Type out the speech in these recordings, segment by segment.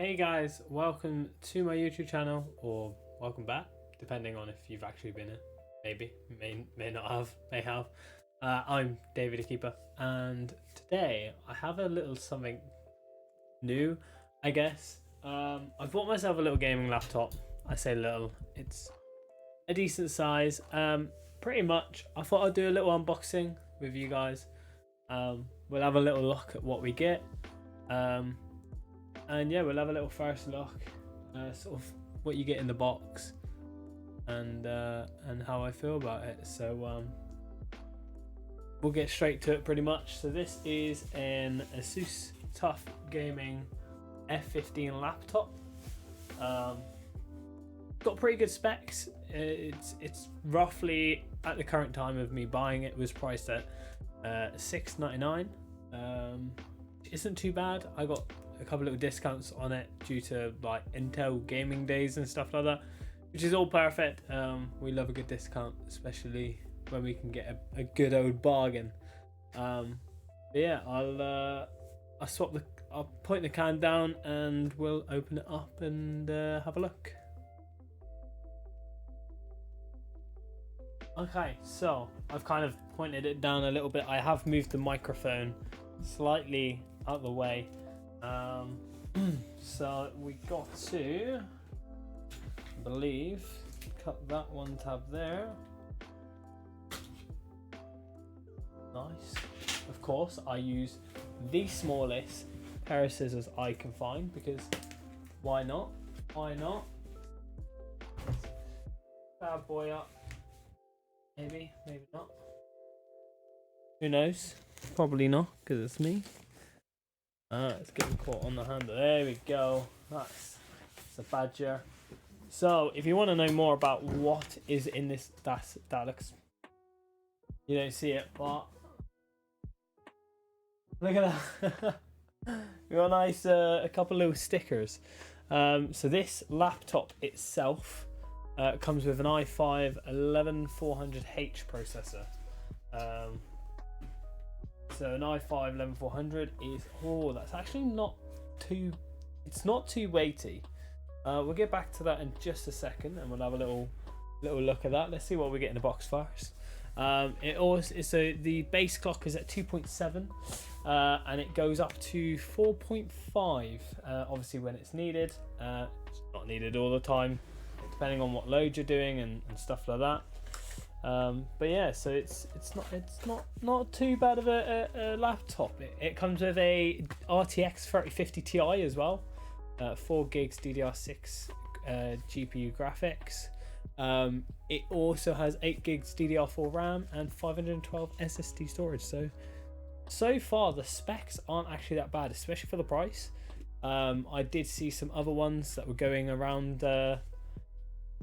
Hey guys, welcome to my YouTube channel, or welcome back, depending on if you've actually been here. Maybe, may not have, may have. I'm Davey the Keeper, and today I have a little something new, I guess. I've bought myself a little gaming laptop. I say little, it's a decent size. Pretty much, I thought I'd do a little unboxing with you guys. We'll have a little look at what we get. And yeah, we'll have a little first look, sort of what you get in the box, and how I feel about it. So we'll get straight to it pretty much. So this is an Asus TUF Gaming F15 laptop. Got pretty good specs. It's roughly, at the current time of me buying it, was priced at $699. Isn't too bad. I got a couple little discounts on it due to like Intel gaming days and stuff like that, which is all perfect. We love a good discount, especially when we can get a good old bargain. But yeah, I'll point the can down and we'll open it up and have a look. Okay, so I've kind of pointed it down a little bit. I have moved the microphone slightly out of the way. So we got to, I believe, cut that one tab there. Nice. Of course, I use the smallest pair of scissors I can find, because why not? Why not? Bad boy up. Maybe, maybe not. Who knows? Probably not, because it's me. It's getting caught on the handle. There we go. It's a badger. So, if you want to know more about what is in this, that looks. You don't see it, but look at that. We got a couple little stickers. So this laptop itself comes with an i5 11400H processor. So an i5 11400 is, that's actually not too, it's not too weighty. We'll get back to that in just a second, and we'll have a little look at that. Let's see what we get in the box first. It also, so the base clock is at 2.7, and it goes up to 4.5. Obviously when it's needed. It's not needed all the time, depending on what load you're doing and stuff like that. But yeah, so it's not too bad of a laptop. It comes with a RTX 3050 Ti as well, 4 gigs DDR6 GPU graphics. It also has 8 gigs DDR4 RAM and 512 SSD storage. So far the specs aren't actually that bad, especially for the price. I did see some other ones that were going around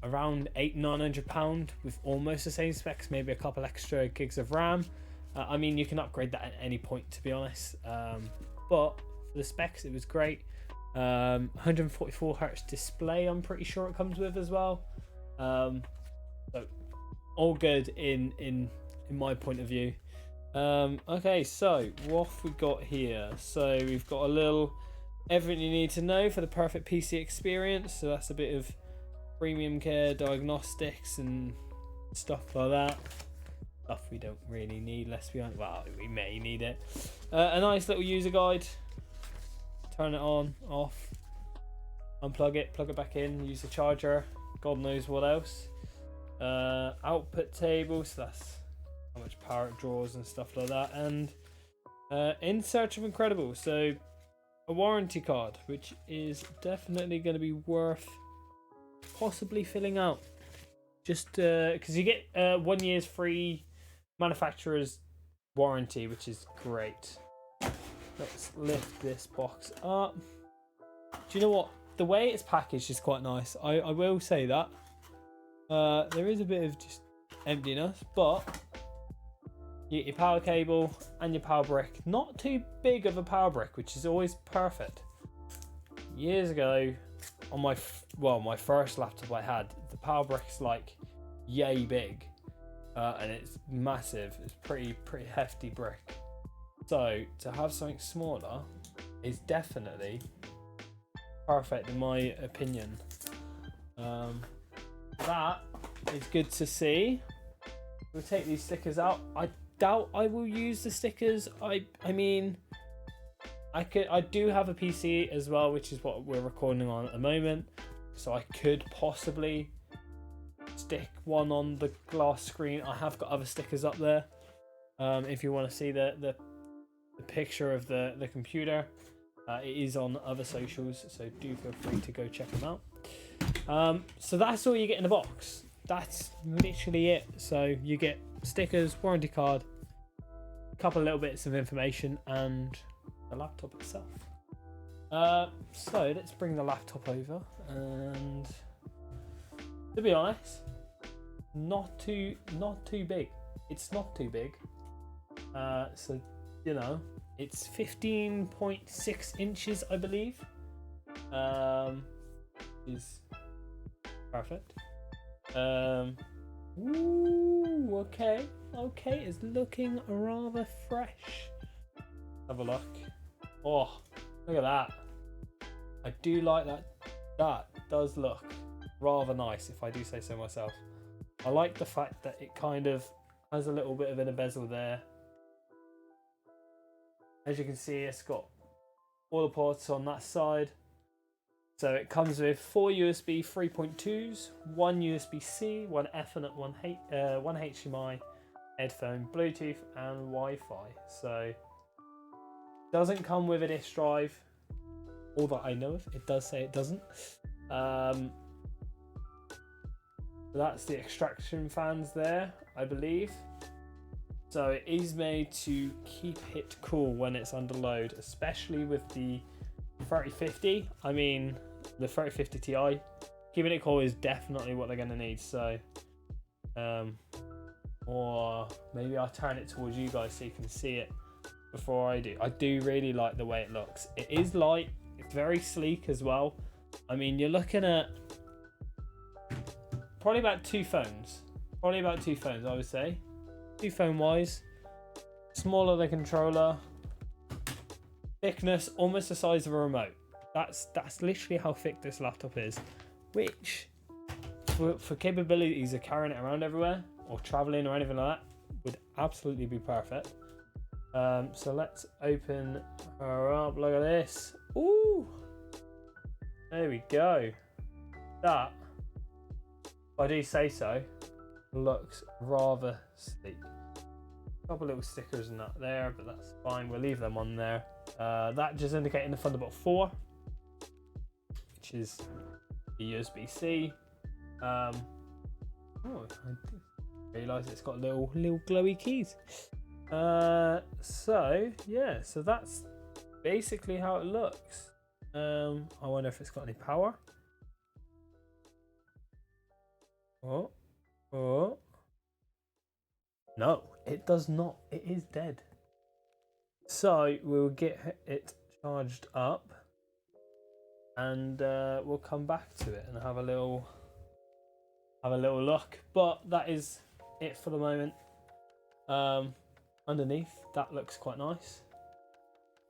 £800-900 with almost the same specs, maybe a couple extra gigs of RAM. I mean, you can upgrade that at any point, to be honest, but for the specs it was great. 144Hz display, I'm pretty sure it comes with as well. So all good in my point of view. Okay, so what have we got here? So we've got a little everything you need to know for the perfect PC experience. So that's a bit of premium care, diagnostics and stuff like that. Stuff we don't really need, let's be honest. Well, we may need it. A nice little user guide. Turn it on, off, unplug it, plug it back in, use the charger, God knows what else. Output table, so that's how much power it draws and stuff like that. And in search of incredible, so a warranty card, which is definitely going to be worth possibly filling out, just because you get 1 year's free manufacturer's warranty, which is great. Let's lift this box up. Do you know what, the way it's packaged is quite nice. I will say that there is a bit of just emptiness, but you get your power cable and your power brick. Not too big of a power brick, which is always perfect. Years ago, on my first laptop I had, the power brick's like yay big, and it's massive. It's pretty hefty brick. So to have something smaller is definitely perfect in my opinion. That is good to see. We'll take these stickers out. I doubt I will use the stickers. I mean, I do have a PC as well, which is what we're recording on at the moment, so I could possibly stick one on the glass screen. I have got other stickers up there. If you want to see the picture of the computer, it is on other socials, so do feel free to go check them out. So that's all you get in the box. That's literally it. So you get stickers, warranty card, a couple of little bits of information, and the laptop itself. So let's bring the laptop over, and to be honest, not too big. It's not too big. So you know, it's 15.6 inches, I believe. Is perfect. Ooh, okay, it's looking rather fresh. Have a look. Oh, look at that. I do like that. That does look rather nice, if I do say so myself. I like the fact that it kind of has a little bit of an bezel there. As you can see, it's got all the ports on that side. So it comes with 4 USB 3.2s, 1 USB-C, 1 Ethernet, 1 HDMI, headphone, Bluetooth, and Wi-Fi. So doesn't come with a disk drive, all that I know of. It does say it doesn't. So that's the extraction fans there, I believe. So it is made to keep it cool when it's under load, especially with the 3050. I mean, the 3050 Ti, keeping it cool is definitely what they're going to need. So or maybe I'll turn it towards you guys so you can see it before I do. I do really like the way it looks. It is light, it's very sleek as well. I mean, you're looking at probably about two phones, I would say. 2 phone wise, smaller the controller, thickness almost the size of a remote. That's literally how thick this laptop is, which for capabilities of carrying it around everywhere or traveling or anything like that would absolutely be perfect. So let's open her up. Look at this. Ooh, there we go. That, if I do say so, looks rather sleek. A couple little stickers and that there, but that's fine. We'll leave them on there. That just indicating the Thunderbolt 4, which is the USB-C. Oh, I realise it's got little glowy keys. So yeah, so that's basically how it looks. I wonder if it's got any power. Oh, no, it does not. It is dead. So we'll get it charged up, and we'll come back to it and have a little look. But that is it for the moment. Underneath, that looks quite nice.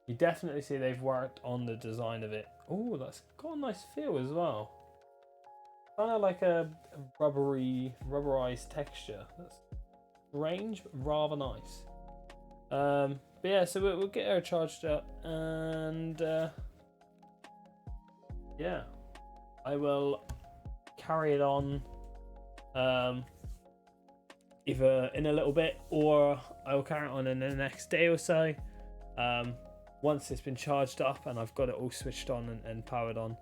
You definitely see they've worked on the design of it. Oh, that's got a nice feel as well. Kind of like a rubberized texture. That's strange, but rather nice. But yeah, so we'll get her charged up, and yeah, I will carry it on either in a little bit, or I will carry it on in the next day or so. Once it's been charged up and I've got it all switched on and powered on.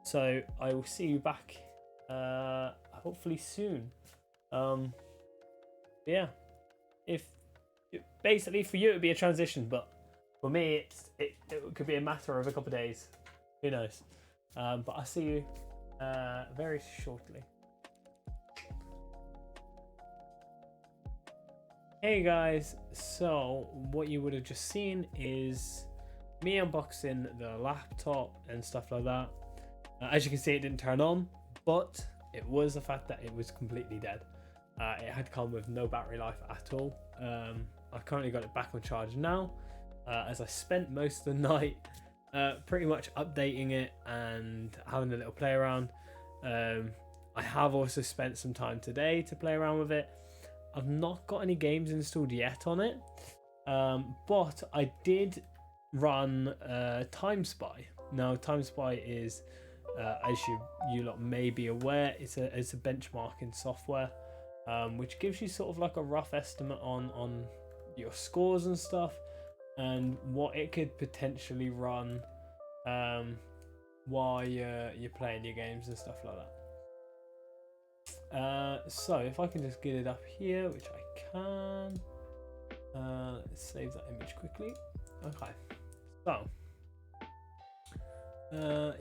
So I will see you back hopefully soon. Yeah, basically for you it would be a transition, but for me it could be a matter of a couple of days, who knows. But I'll see you very shortly. Hey guys, so what you would have just seen is me unboxing the laptop and stuff like that. As you can see, it didn't turn on, but it was the fact that it was completely dead. It had come with no battery life at all. I currently got it back on charge now, as I spent most of the night pretty much updating it and having a little play around. I have also spent some time today to play around with it. I've not got any games installed yet on it, but I did run Time Spy. Now, Time Spy is, as you lot may be aware, it's a benchmarking software, which gives you sort of like a rough estimate on your scores and stuff, and what it could potentially run while you're playing your games and stuff like that. So if I can just get it up here, which I can, let's save that image quickly. Okay, so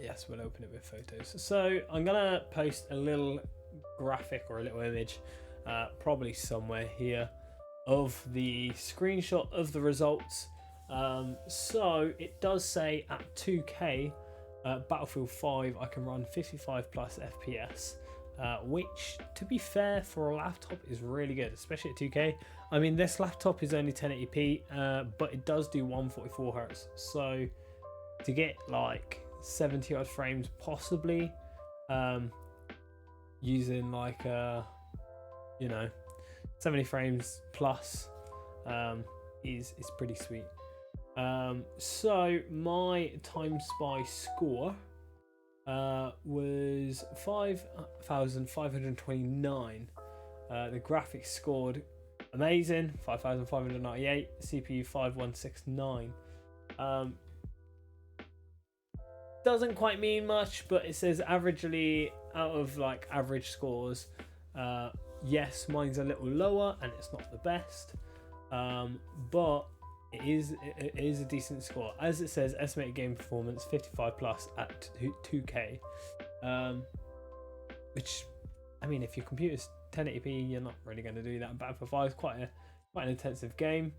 yes, we'll open it with photos. So I'm gonna post a little graphic or a little image, probably somewhere here, of the screenshot of the results. So it does say at 2K Battlefield 5 I can run 55 plus FPS, which, to be fair, for a laptop is really good, especially at 2K. I mean, this laptop is only 1080p, but it does do 144 hertz, so to get like 70 odd frames possibly, using like 70 frames plus, is pretty sweet. So my Time Spy score was 5,529. The graphics scored amazing, 5,598. CPU 5169. Doesn't quite mean much, but it says averagely out of like average scores. Yes, mine's a little lower and it's not the best, but it is a decent score. As it says, estimated game performance 55 plus at 2K, which, I mean, if your computer's 1080p, you're not really going to do that. Battlefield 5 is quite an intensive game.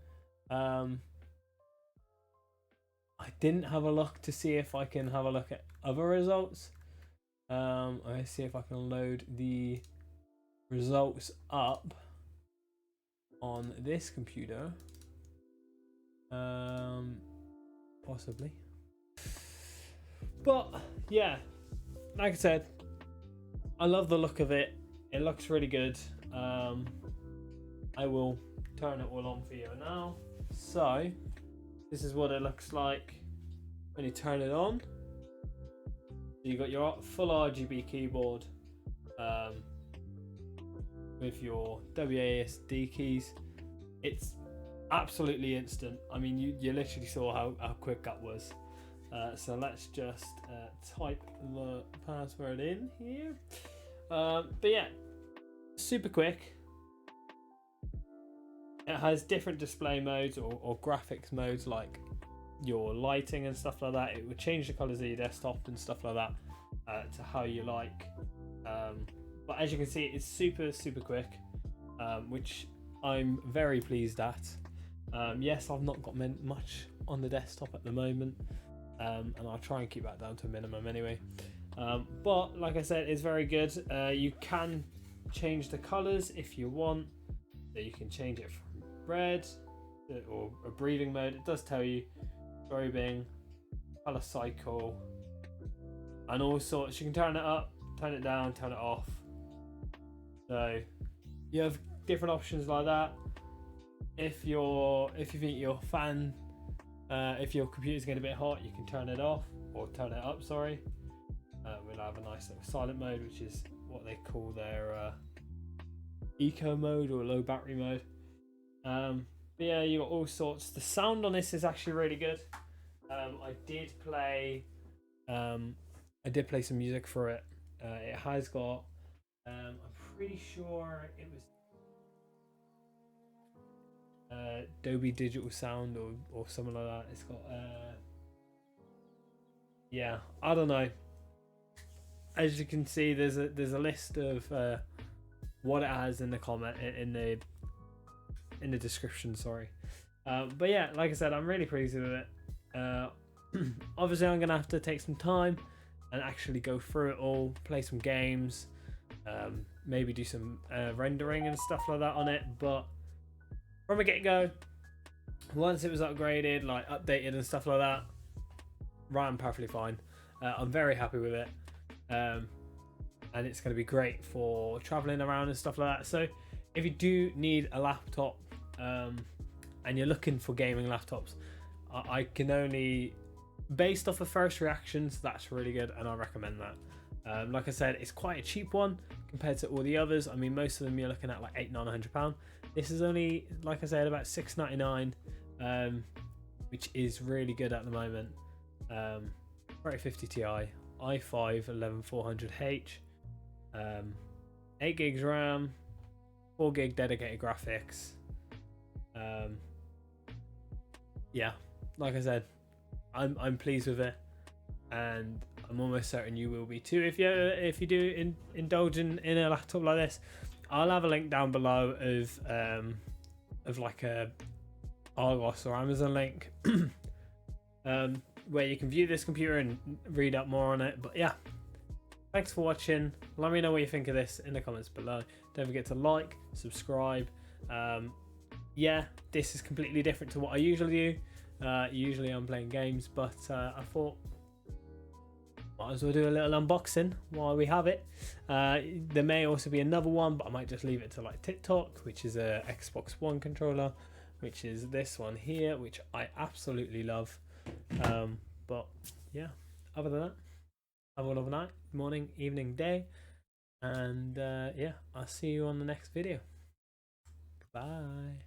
I didn't have a look to see if I can have a look at other results. I see if I can load the results up on this computer. Possibly, but yeah, like I said, I love the look of it. It looks really good. I will turn it all on for you now. So this is what it looks like when you turn it on. So you got your full RGB keyboard, with your WASD keys. It's absolutely instant. I mean, you literally saw how quick that was. So let's just type the password in here. But yeah, super quick. It has different display modes or graphics modes, like your lighting and stuff like that. It would change the colors of your desktop and stuff like that, to how you like. But as you can see, it's super quick, which I'm very pleased at. Yes, I've not got much on the desktop at the moment, and I'll try and keep that down to a minimum anyway. But like I said, it's very good. You can change the colors if you want. So you can change it from red or a breathing mode. It does tell you strobing, color cycle, and all sorts. You can turn it up, turn it down, turn it off. So you have different options like that. If you think your fan, if your computer's getting a bit hot, you can turn it off or turn it up. Sorry. We'll have a nice little silent mode, which is what they call their eco mode or low battery mode. But yeah, you got all sorts. The sound on this is actually really good. I did play some music for it. It has got, I'm pretty sure it was Dolby Digital Sound or something like that. It's got yeah, I don't know. As you can see, there's a list of what it has in the comment in the description. Sorry, but yeah, like I said, I'm really pleased with it. Obviously, I'm gonna have to take some time and actually go through it all, play some games, maybe do some rendering and stuff like that on it. But from a get-go, once it was upgraded, like updated and stuff like that, ran perfectly fine. I'm very happy with it, and it's going to be great for traveling around and stuff like that. So if you do need a laptop and you're looking for gaming laptops, I can only, based off of first reactions, that's really good, and I recommend that. Like I said, it's quite a cheap one compared to all the others. I mean, most of them you're looking at like £800-900. This is only, like I said, about £699, which is really good at the moment. 3050 Ti, i5 11400H, 8 gigs RAM, 4 gig dedicated graphics. Yeah, like I said, I'm pleased with it, and I'm almost certain you will be too if you do indulge in a laptop like this. I'll have a link down below of like a Argos or Amazon link where you can view this computer and read up more on it. But yeah, thanks for watching. Let me know what you think of this in the comments below. Don't forget to like, subscribe. Yeah, this is completely different to what I usually do. Usually I'm playing games, but I thought might as well do a little unboxing while we have it. There may also be another one, but I might just leave it to like TikTok, which is a Xbox One controller, which is this one here, which I absolutely love. But yeah, other than that, have a lovely night, morning, evening, day, and yeah, I'll see you on the next video. Bye.